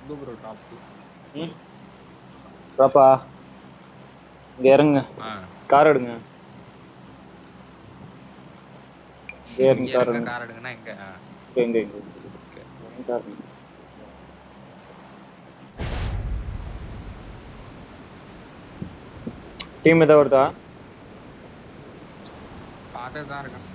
Bro drop. ட்ராப்பா இங்க இறங்க. Car எடுங்க. இங்க இருங்க கார் எடுங்கன்னா எங்க? எங்க எங்க கார் டீம் ஏதாவது வருதா? பார்த்துட்டு தான் இருக்கேன்.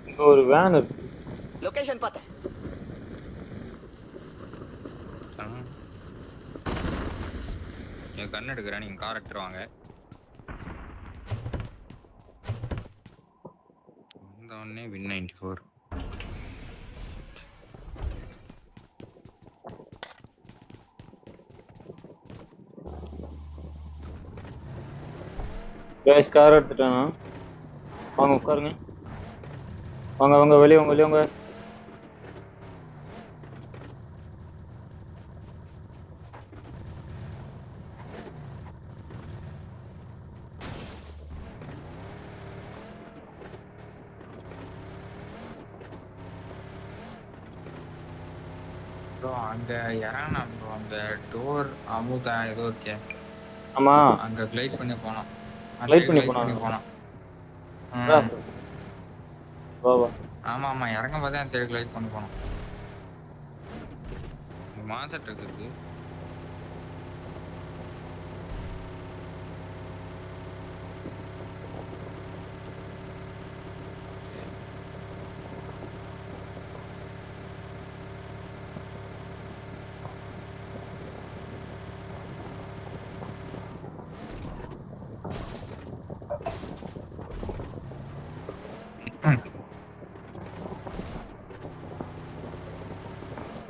இங்க ஒரு வேன் இருக்கு. லொகேஷன் பார்த்தேன். நீங்க கண்ணு எடுக்கிறேன், நீங்க கார் எடுத்துருவாங்க. வந்தோடனே வின் 94. Cash car எடுத்துட்டானா? வாங்க உட்காருங்க. வாங்க வாங்க வெளியே வாங்க வெளியே வாங்க. அங்க இறங்கினா அந்த டோர் அமுதா ஏதோ இருக்கே. ஆமா அங்க கிளைட் பண்ணி போனோம். லைட் பண்ணி போனோம். வா வா. ஆமா ஆமா இறங்கும் போதே அந்த சைடு கிளைட் பண்ணி போனோம். மாசட் இருக்குது.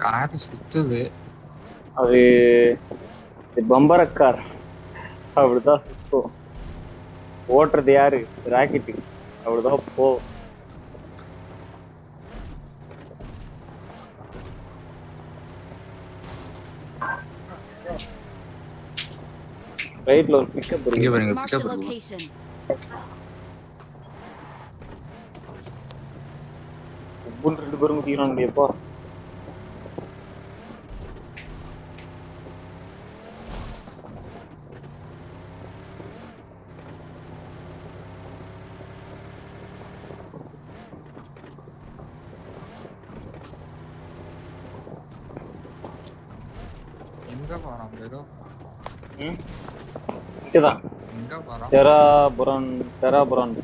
கார் சுத்துது. அது பம்பரக்கார் அப்படிதான் சுத்தும். ஓட்டுறது யாரு? ராக்கெட்டு. அப்படிதான் போ. ரைட்ல ஒரு பிக்கப் இருக்கு. Pickup location. ஒவ்வொன்று 2 பேரும் முடியறானுங்கப்பா. எங்க போறோம் ஏதோ? இங்கதான். எங்க போறோம்? டெராபுரான்.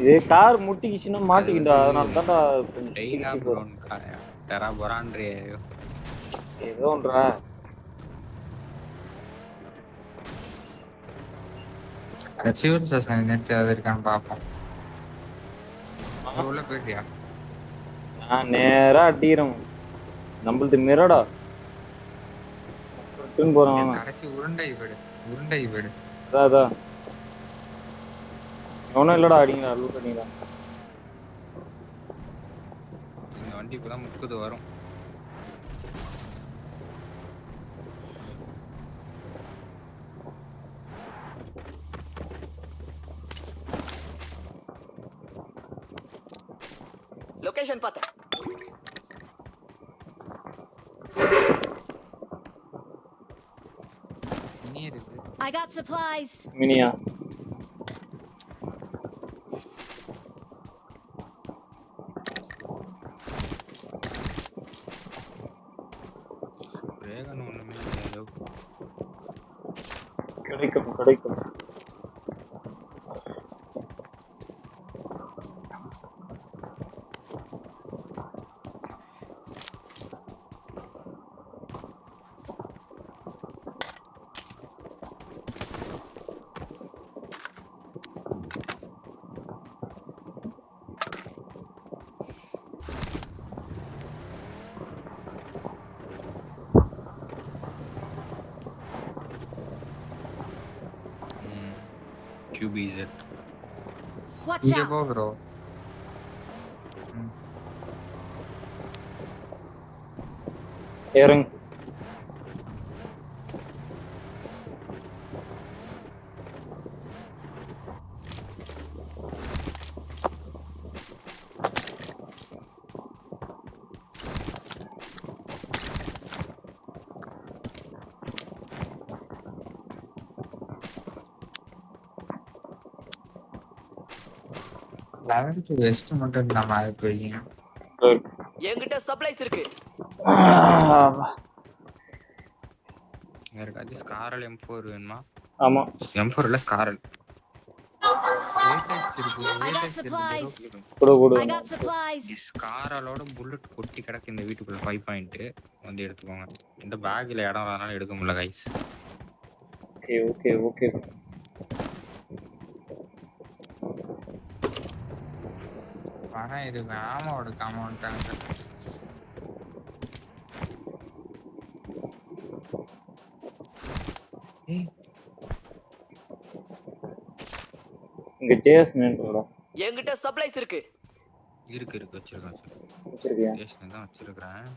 இது கார் முட்டிக்கிச்சுன்னா மாட்டிக்கிண்டா. அதனால தான்டா டெராபுரான்றியே. ஏதோ ஒன்றா. சிவில் ஸ்டேஷன் நெட் அது இருக்கான்னு பாப்போம். உள்ள போயிட்டியா? நான் நேரா அடிக்கிறேன். நம்மளது மிரடா போறோம். கடைசி உருண்டை வீடு. அதான் ஒன்றும் இல்லடா. அடிங்களா லூட் அடிங்களா. இந்த வண்டி இப்பதான் முக்குது வரும். லொகேஷன் பார்த்தேன். I got supplies. மினியா கிடைக்கும். Watch இங்க out. போ bro. இறங்கு. லெவல் டு வெஸ்ட் மட்டும் இல்லாம அதுக்கு வைங்க. என்கிட்ட சப்ளைஸ் இருக்கு. யாருக்காச்சும் ஸ்காரல் M4 வேணுமா? ஆமா M4 இல்ல ஸ்காரல். ஏடெக்ஸ் இருக்கு. I got ஏடெக்ஸ் supplies. இருக்கு. கொடு கொடு. I got supplies. ஸ்காரலோட புல்லட் கொட்டி கிடக்கு இந்த வீட்டுக்குள்ள 5 பாயிண்ட் வந்து எடுத்துக்கோங்க. இந்த பேக்ல இடம் வரனால எடுக்க முடியல கைஸ். Okay okay okay. ஆனா இது ஆமாவோட காம்பவுண்ட் தாங்க. இங்க ஜேஎஸ் மேன்டா. என்கிட்ட சப்ளைஸ் இருக்கு. இருக்கு வச்சிருக்கேன் சார். வச்சிருக்கியா? ஸ்டேஷன் தான் வச்சிருக்கேன்.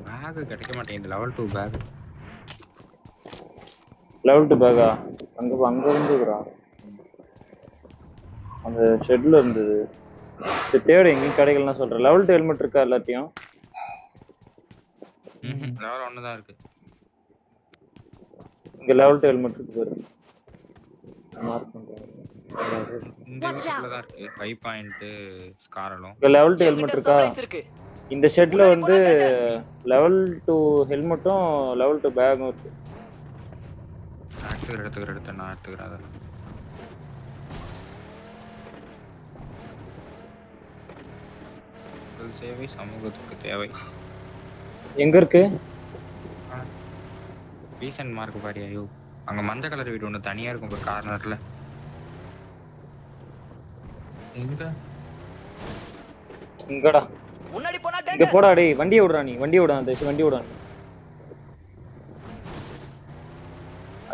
பேக் கிடைக்க மாட்டேங்குது. Level 2 back. லெவல் 2 பேக்கா? அங்க இருந்துதுடா. அந்த ஷெட்ல இருந்தது. சரி தேடு எங்கேயும் கிடைக்கலன்னா சொல்றேன். லெவல் 2 ஹெல்மெட் இருக்கா எல்லாத்தையும்? லெவல் 1 தான் இருக்கு. இங்க லெவல் 2 ஹெல்மெட் இருக்கு பாரு. மார்க் பண்றேன். இந்த வீட்டுக்குள்ள தான் இருக்கு 5 பாயிண்ட் ஸ்காரலும். இங்க லெவல் 2 ஹெல்மெட் இருக்கா? இந்த ஷெட்ல வந்து லெவல் 2 ஹெல்மெட்டும் லெவல் 2 பேக்கும் இருக்கு. எடுத்துக்கிறேன் நான் எடுத்துக்கிறேன். அதெல்லாம் சேவை சமூகத்துக்கு தேவை. எங்க இருக்கு? ரீசன்ட் மார்க் பாரு. ஐயோ அங்க மஞ்சள் கலர் வீடு ஒன்று தனியா இருக்கும் ஒரு கார்னர்ல. எங்க? இங்கடா. முன்னாடி போனா இங்க டேஞ்சர். போடா டேய். வண்டியை விடுறா நீ. வண்டியை விடா. அந்த வண்டி விடா.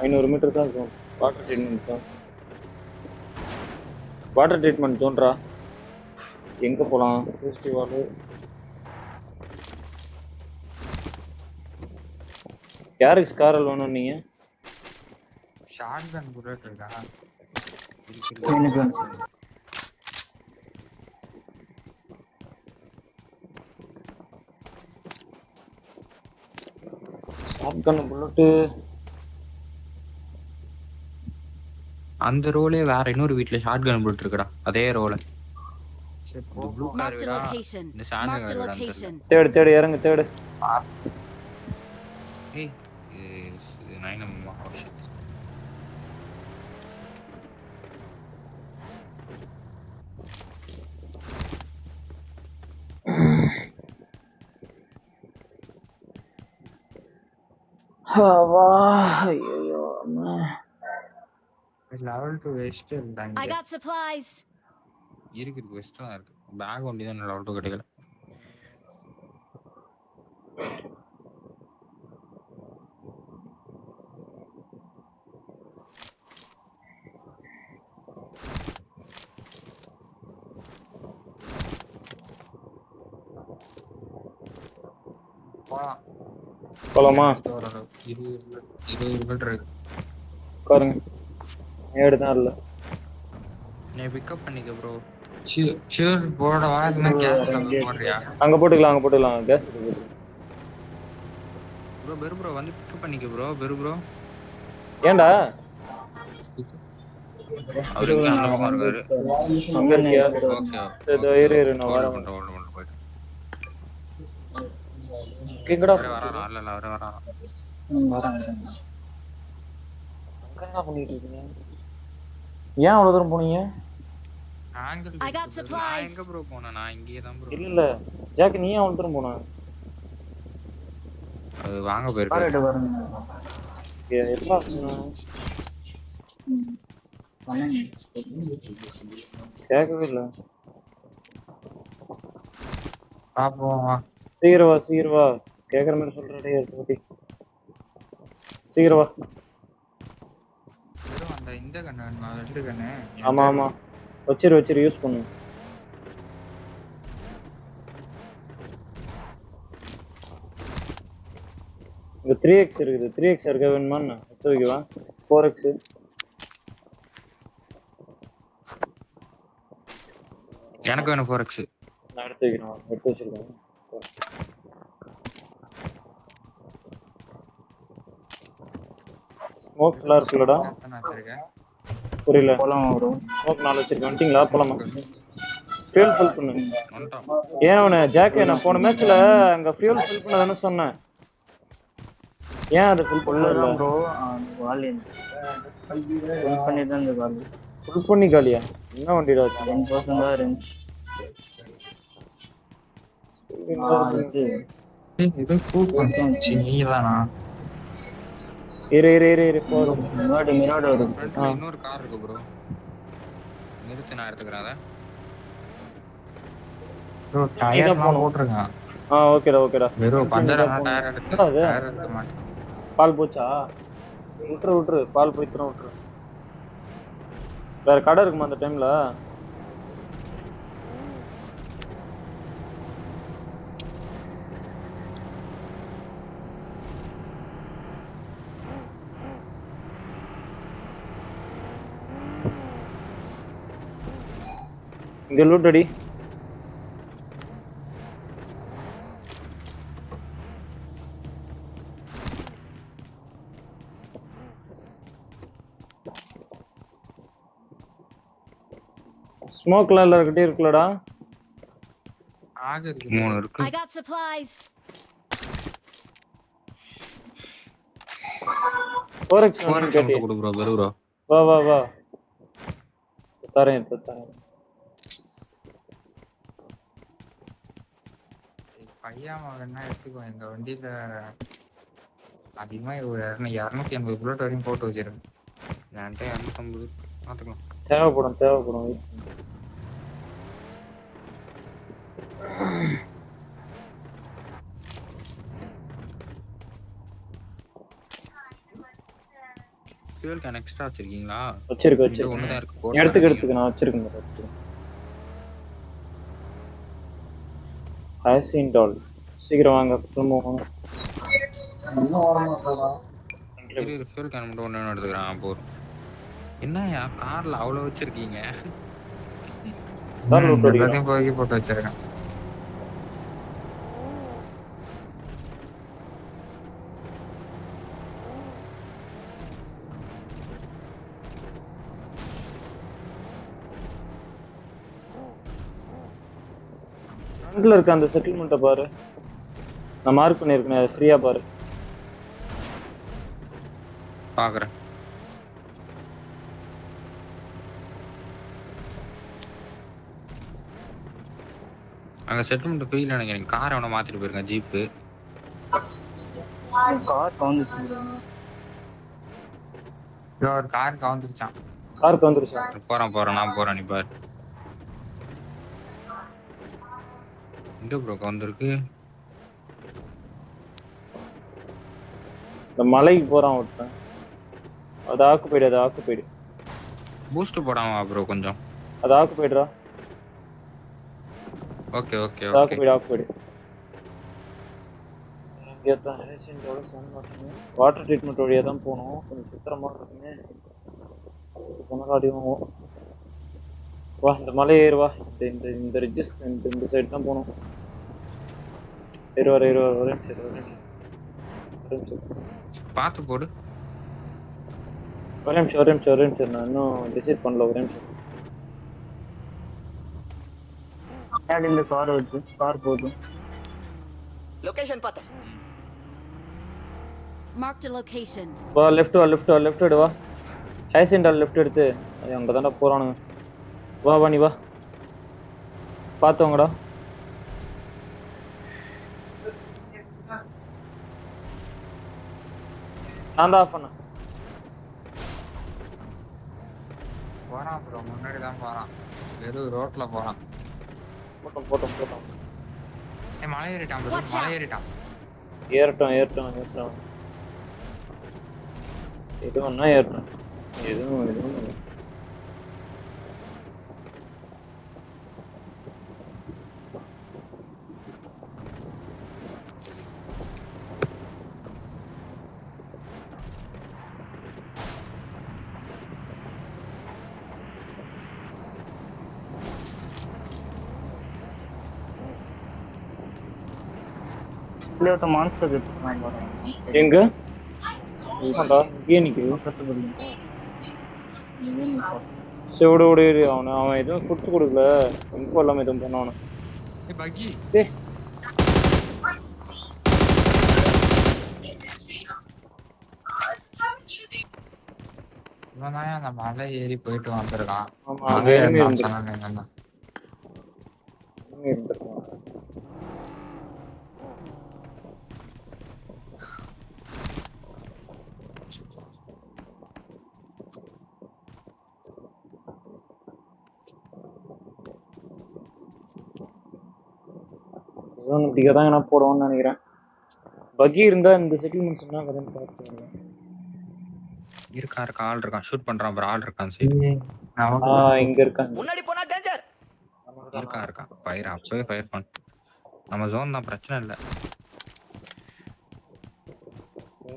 500 மீட்டர் தான் இருக்கும். வாட்டர் ட்ரீட்மெண்ட் தான். வாட்டர் ட்ரீட்மெண்ட் தோன்றா. எங்க போலாம்? ஃபெஸ்டிவல். யாருக்கு ஸ்காரல் வேணும் நீங்க? ஷாட்கன் புல்லட் இருக்கா? எனக்கு ஷாட்கன் புல்லட். அந்த ரோலே வேற இன்னொரு வீட்ல ஷாட்கன் புல்லட் இருக்குடா. அதே ரோல. ப்ளூ கலர் Marked a வீடா? location. இந்த Marked a சாண்டல் location. தேடு இறங்கு தேடு. ஏய் இது 9 ஆப்ஷன்ஸ். வா ஐயோ அம்மா. லெவல் 2 வெஸ்ட் இருந்தாங்க. I got supplies. இருக்கு வெஸ்ட்லாம் இருக்கு. பேக் ஒண்டி தான் லெவல் 2 கிடைக்கல. போலாமா? 20 மீட்டர் இருக்கு. உட்காருங்க. ஏடு தான் இல்ல. நீ பிக்கப் பண்ணிக்க ப்ரோ. ஷூர் போட வாங்க. கேஸ் போடுறியா? அங்க போட்டுக்கலாம் கேஸ் இருக்கு. ப்ரோ ப்ரோ வந்து பிக்கப் பண்ணிக்க ப்ரோ. ப்ரோ ஏன்டா? அவருக்கு அந்த பக்கம் இருக்காரு. அங்க இருக்கியா? ஓகே சரி இரு நான் வரேன். போயிடு. எங்கடா வரா இல்ல அவரே வரா. வரேன். அங்க என்ன பண்ணிட்டு இருக்கீங்க? ஏன் அவ்வளவு தூரம் போனீங்க? I got supplies. எங்க ப்ரோ போனா? நான் இங்கேயே தான் ப்ரோ. இல்ல ஜாக் நீ ஏன் அவ்வளவு தூரம் போன? அது வாங்க போயிருக்காரு. எல்லாம் கேட்கவே இல்ல. பாப்போம். சீக்கிரம் வா கேக்குற மாதிரி சொல்றடே. சீக்கிரம் வா. அந்த இந்த கண்ணு ரெண்டு கண்ணு. ஆமா வச்சிரு யூஸ் பண்ணு. இங்க 3x இருக்குது. 3x இருக்க வேணுமான்னு எடுத்து வைக்கவா? 4x எனக்கு வேணும் 4x. நான் எடுத்து வைக்கிறேன். எடுத்து வச்சிருக்கேன். ஸ்மோக்ஸ் எல்லாம் இருக்குல்லடா. நான் வச்சிருக்கேன். புரியல. போலாம் ப்ரோ. ஸ்மோக் 4 வச்சிருக்கேன். வந்துட்டீங்களா? போலாமா? ஃபியூல் ஃபில் பண்ணு. வந்துட்டோம். ஏன் அவனை ஜாக்கே நான் போன மேட்ச்ல அங்க ஃபியூல் ஃபில் பண்ணதானே சொன்னேன். ஏன் அதை ஃபில் பண்ணல ப்ரோ வாலி ஃபுல் பண்ணி தான் இந்த வாலி ஃபுல் பண்ணி காலியா? என்ன வண்டிடா வச்சு? 10% தான் இருந்துச்சு. இது கூப்பிட்டு நீதானா? இரு போதும். முன்னாடி வருது. ஃப்ரண்ட்ல இன்னொரு கார் இருக்கு ப்ரோ. நிறுத்து, நான் எடுத்துக்கிறேன் அத. ப்ரோ டயர்லாம் போட்டுருங்க. ஓகேடா. வெறும் பஞ்சரான டயர் எடுத்து டயர் எடுக்க மாட்டேன். பால் போச்சா? விட்டுரு பால் போய்த்துறோம் விட்டுரு. வேற கடை இருக்குமா அந்த டைம்ல? இங்க லூட் அடி. ஸ்மோக்லாம் எல்லார்கிட்டயும் இருக்குல்லடா. ஆக இருக்கு 3 இருக்கு. I got supplies. 4x கேட்டி கொடு ப்ரோ. வெறு ப்ரோ. வா தரேன். பையாம வேணா எடுத்துக்கோ. எங்க வண்டியில அதிகமா 280 புல்லட் வரையும் போட்டு வச்சிருக்கேன். என்கிட்ட 250 பார்த்துக்கலாம். தேவைப்படும். ஃபியூல் கேன் எக்ஸ்ட்ரா வச்சிருக்கீங்களா? வச்சிருக்கு. ஒண்ணுதான் இருக்கு. எடுத்துக்க நான் வச்சிருக்கேன். ஹைசின்டால் சீக்கிரம் வாங்க. திரும்பவும் ஃபியூல் கேன் மட்டும் ஒண்ணு எடுத்துக்கிறேன். போதும். என்னயா கார்ல அவ்வளவு வச்சிருக்கீங்க? எல்லாத்தையும் போட்டு வச்சிருக்கேன். ஃப்ரண்ட்ல இருக்க அந்த செட்டில்மெண்ட்டை பாரு. நான் மார்க் பண்ணியிருக்கேன். அதை ஃப்ரீயா பாரு. பாக்குறேன். அங்க செட்டில்மெண்ட் ஃபீல் நினைக்கிறேன். கார் அவனை மாத்திட்டு போயிருக்கேன். ஜீப்பு கார் கவுந்துச்சு. ஒரு கார் கவுந்துருச்சான். போறேன் நான் போறேன். நீ பாரு. எங்க ப்ரோ கவுந்துருக்கு? இந்த மலைக்கு போறான் ஒருத்தன். அது ஆக்குபைடு. பூஸ்ட் போடாமா ப்ரோ கொஞ்சம்? அது ஆக்குபைடுடா. Okay occupied. வாட்டர் ட்ரீட்மெண்ட் வழியா தான் போகணும். கொஞ்சம் சுத்தரமா இருக்குமே. வா இந்த மலை ஏறுவா. இந்த ரிட்ஜஸ் இந்த சைடு தான் போகணும். ஏறுவார். பார்த்து போடு. ஒரு நிமிஷம். நான் இன்னும் டிசைட் பண்ணல. ஒரு நிமிஷம். இந்த கார் போகுது. லொகேஷன் பார்த்தேன். Marked a location. வா லெஃப்ட் வா. ஹைசின்டால் லெஃப்ட் எடுத்து அது அங்க தான்டா போறானுங்க. வா நீ வா. பாத்தவங்கடா. நான் தான் ஆஃப் பண்ணேன். போறான் ப்ரோ. முன்னாடி தான் போறான். வெறும் ரோட்ல போறான். போட்டோம். மலை ஏறிட்டான் ப்ரோ. ஏறட்டும். எதுவும் ஏறட்டும். எதுவும் இல்ல ஒருத்த மான்ஸ்டர் எடுத்துக்கலாம் பாருங்க. எங்க ஆமாண்டா இங்கே நிக்குது. பக்கத்து building. சரி விடு விடு இரு. அவன் எதுவும் ஃபுட்ஸ் கொடுக்கல, இன்ஃபோ இல்லாம எதுவும் பண்ணானு. பக்கி டேய் இவன் அந்த மலை ஏறி போயிட்டு வந்துருக்கான். ஆமா அங்க enemy இருந்திருக்கான். சொன்னாங்க enemy இருந்திருக்கான். இப்படிக்கா தான் நான் போடுவோம்னு நினைக்கிறேன். பக்கி இருந்தா இந்த செட்டில்மெண்ட்ஸ் என்ன கதைன்னு பார்த்து இருக்கா ஆள் இருக்கான், ஷூட் பண்றான். அப்புறம் ஆள் இருக்கான் சரி. இங்க இருக்காங்க. முன்னாடி போனா டேஞ்சர். இருக்கான் ஃபயர் அப்பவே ஃபயர் பண்ண. நம்ம ஜோன் தான், பிரச்சனை இல்ல.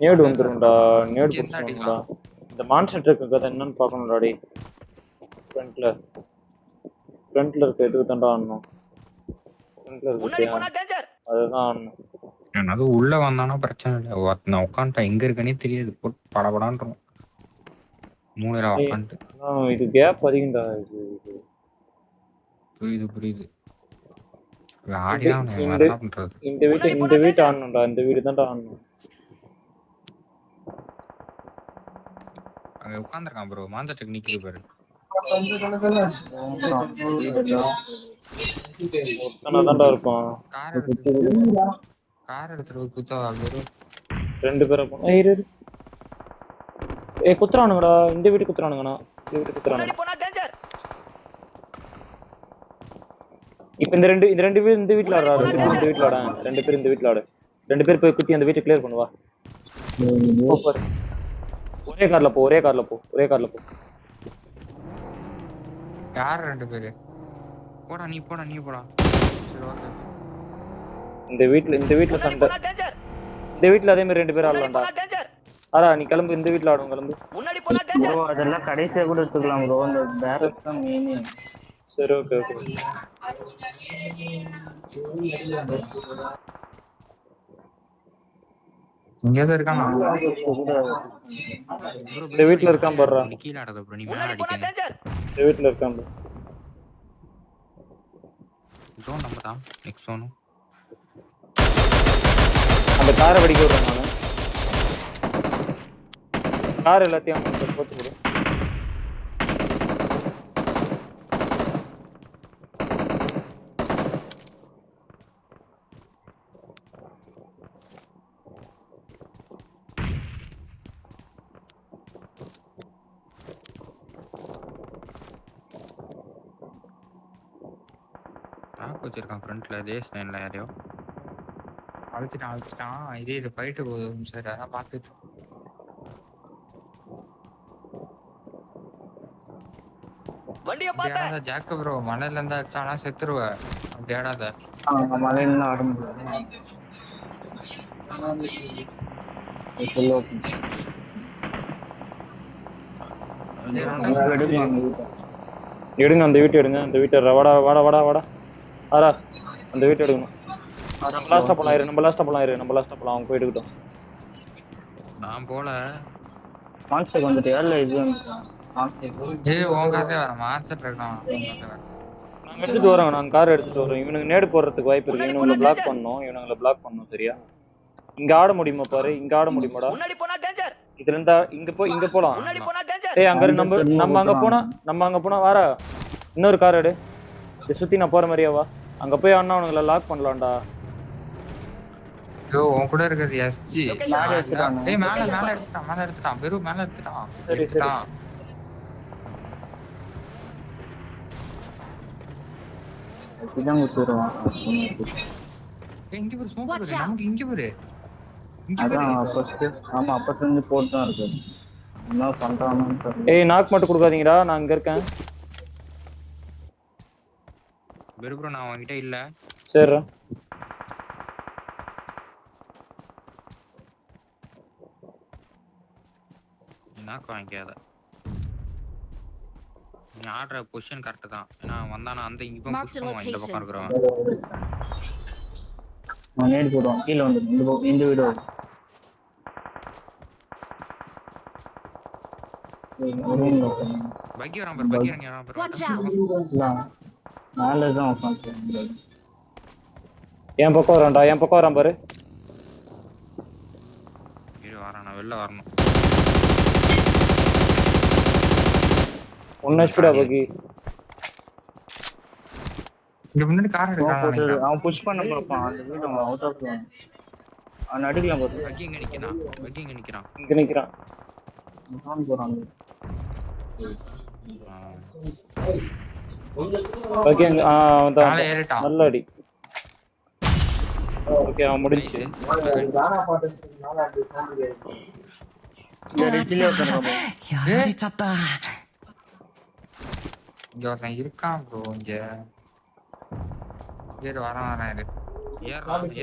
நேடு வந்துரும்டா, நேடு புடிச்சுடா. இந்த மான்ஸ்டர் ட்ரக் கதை என்னன்னு பார்க்கணும்டா. டேய் ஃப்ரண்ட்ல இருக்க எதுக்கு தான்டா ஆடணும். ஃப்ரண்ட்ல முன்னாடி இருக்கு போனா டேஞ்சர். அதுதான் ஆடணும். அது உள்ள வந்தானா பிரச்சனை இல்லை. நான் உட்காந்துட்டேன், எங்க இருக்கனே தெரியாது. போட்டு படபடான்றோம் மூளையில உட்காந்துட்டு. இது கேப் அதிகம்டா. இது புரியுது ஆடிதான் என்ன பண்றது. இந்த வீட்டு ஆடணும்டா. இந்த வீடு தான்டா ஆடணும். அங்க உட்காந்துருக்கான் ப்ரோ. மாந்த டெக்னிக் பாரு. தான்டா இருப்பான். கார் எடுத்துட்டு குத்தா வெறும் 2 பேரை குத்துறானுங்கடா. இந்த வீட்டு குத்துறானுங்கண்ணா. இந்த வீட்டு குத்துறானுங்க. முன்னாடி போனா டேஞ்சர். இப்ப இந்த ரெண்டு பேர் இந்த வீட்ல ஆடுறாரு. இந்த வீட்ல ஆட 2 பேர் இந்த வீட்ல ஆடு. 2 பேர் போய் குத்தி அந்த வீட்டை கிளியர் பண்ணுவா. ஒரே கார்ல போ. யார் 2 பேரு? போடா நீ போடா. சரி ஓகே. இந்த வீட்ல சண்டை. இந்த வீட்ல அதே மாதிரி 2 பேர் ஆடலாம்டா. ஆரா நீ கிளம்பு. இந்த வீட்ல ஆடுவோம் கிளம்பு. முன்னாடி போனா டேஞ்சர். ப்ரோ அதெல்லாம் கடைசியா கூட எடுத்துக்கலாம் ப்ரோ. அந்த பேரஸ் தான் மெயின். சரி ஓகே. இங்கதான் இருக்கானா? இந்த வீட்ல இருக்கான் பாருடா. கீழ ஆடுது ப்ரோ. நீ மேல முன்னாடி போனா அடிக்கணும். டேஞ்சர். இந்த வீட்ல இருக்கான் பாரு. ஜோன் நம்ம தான் நெக்ஸ்ட் ஜோன். அந்த காரை வெடிக்க விடுறேன் நானு. கார் எல்லாத்தையும் போட்டு விடு. வச்சிருக்கான் ஃப்ரண்ட்ல தேஸ் லைன்ல யாரையோ அழுத்திட்டான். இது ஃபைட்டு போதும் சார். அதான் பார்த்துட்டு வண்டியை பார்த்தா ஜாக்க ப்ரோ மலையில இருந்தா அடிச்சானா செத்துருவ. அப்படி ஆடாத. மலையில ஆட முடியாது. எடுங்க அந்த வீட்டை எடுங்க. அந்த வீட்டை வாடா ஆரா அந்த வீட்டை எடுக்கணும். நம்ம லாஸ்டா போலாம். அவங்க போய் எடுக்கட்டும். நான் போல மான்ஸ்டர் வந்துட்டியா இல்ல இது உன் காரே வர மான்ஸ்டர் இருக்கான். நாங்க எடுத்துட்டு வரோம். நாங்க கார் எடுத்துட்டு வரோம். இவனுக்கு நேடு போடுறதுக்கு வாய்ப்பு இருக்கு. இவனுங்களை பிளாக் பண்ணணும். சரியா? இங்க ஆட முடியுமா பாரு. இங்க ஆட முடியுமாடா? முன்னாடி போனா டேஞ்சர். இதுல இருந்தா இங்க போலாம். முன்னாடி போனா டேஞ்சர். டேய் அங்க நம்ம அங்க போனா வாரா. இன்னொரு கார் எடு. இத சுத்தி நான் போற மாதிரியா வா. அங்க போய் அண்ணா அவனுங்களை லாக் பண்ணலாம்டா. உன் கூட இருக்கிறது எஸ்ஜி. மேல எடுத்துட்டான். டேய் மேல எடுத்துட்டான். வெறும் மேல எடுத்துட்டான். சரி. இதான் குத்துறான். இங்க ஒரு ஸ்மோக் இருக்கு. நமக்கு இங்க ஒரு அதான் ஃபர்ஸ்ட் ஆமா அப்பத்துல இருந்து போட் தான் இருக்கு. என்ன பண்றானு தெரியல. ஏய் நாக் மட்டும் கொடுக்காதீங்கடா. நான் இங்க இருக்கேன். வெறும் நான் உன்கிட்ட இல்ல. சரிடா. நாக்கு வாங்கிக்காத. நீ ஆடுற பொசிஷன் கரெக்ட் தான். ஏன்னா வந்தானா அந்த இவன் புஷ் பண்ணுவான். இந்த பக்கம் இருக்கிறவன் அவன் நேடு போடுவான் கீழே வந்து இந்த வீடு வரும். பக்கி வரான் பாரு, பக்கி இறங்கி வரான் பாரு. Watch out! மேலே தான் உட்காந்து என் பக்கம் வரான்டா, என் பக்கம் வரான் பாரு. இரு வரேன், நான் வெளில வரணும். 1 ஹெச்பிடா பக்கி. இங்க முன்னாடி கார் எடுக்கிறான். அவன் புஷ் பண்ண பார்ப்பான் அந்த வீடு அவன் அவுட் ஆஃப் அவன் அடிக்கலாம் பார்த்து பக்கி இங்க நிக்கிறான், பக்கி இங்க நிக்கிறான். இங்க நிக்கிறான். போறான் பக்கி அங்க அவன் தான் மேலே ஏறிட்டான். நல்ல அடி. ஓகே அவன் முடிஞ்சு. இங்க ஒருத்தன் இருக்கான் ப்ரோ இங்க. ஏறு வரேன் இரு. ஏறாங்க.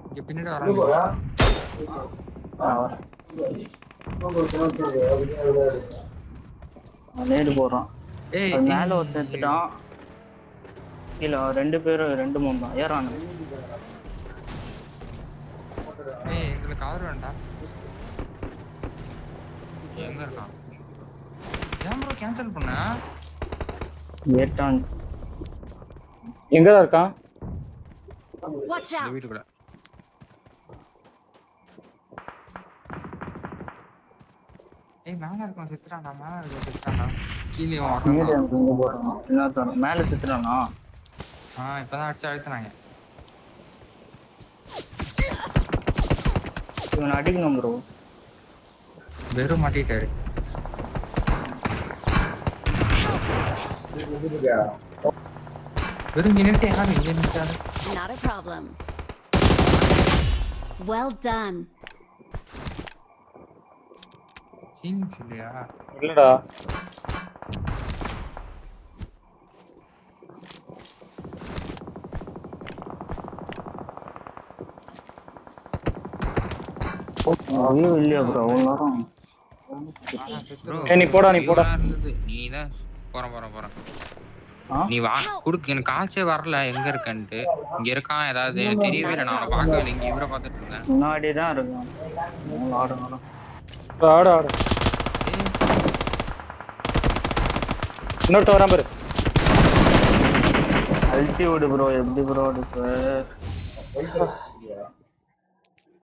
இங்க பின்னாடி வராங்க. நேடு போடுறான். ஏய் அது மேல ஒருத்தன் எடுத்துட்டான். கீழே 2 பேரும் 2 3 தான் ஏறானு. ஏய் எங்களுக்கு கவர் வேண்டாம். எங்க இருக்கான்? ஏன் ப்ரோ கேன்சல் பண்ண? ஏட்டான். எங்கடா இருக்கான்? Watch இந்த out! வீட்டுக்குள்ள. ஏய் மேல இருக்கான் செத்துறான்டா, மேல இருக்கான் செத்துறான்டா. கீழே நேடு வரணும். எனக்கு இங்க போடுறான். என்ன மேல சுத்துறானா? இப்பதான் அடிச்சு அழுத்துனாங்க. இவன் அடிக்கணும் ப்ரோ. வெறும் மாட்டிட்டாரு. வெறும் இங்க நிறுத்தி யாரு இங்க நிறுத்தாரு. Not a problem. Well done. சீனிங்ஸ் இல்லையா? இல்லடா. ஐயோ இல்லையா ப்ரோ அவ்வளோ நேரம். Bro, ஏய், நீ போடா, நீ போடா. நீதான் போறேன். ஆ? நீ வா குடுக்கு, எனக்கு கால்ஸே வரல எங்க இருக்கன்ட்டு. இங்க இருக்கான் ஏதாவது எனக்கு தெரியவே இல்லை, நான் அவனை பார்க்கவே இல்லை. இங்க இவரை பார்த்துட்டு இருந்தேன். முன்னாடி தான் இருக்கான். ஆடும் ஆடு ஆடு. இன்னொருத்த வரான் பாரு. அல்டி விடு ப்ரோ எப்படி ப்ரோ இருக்கு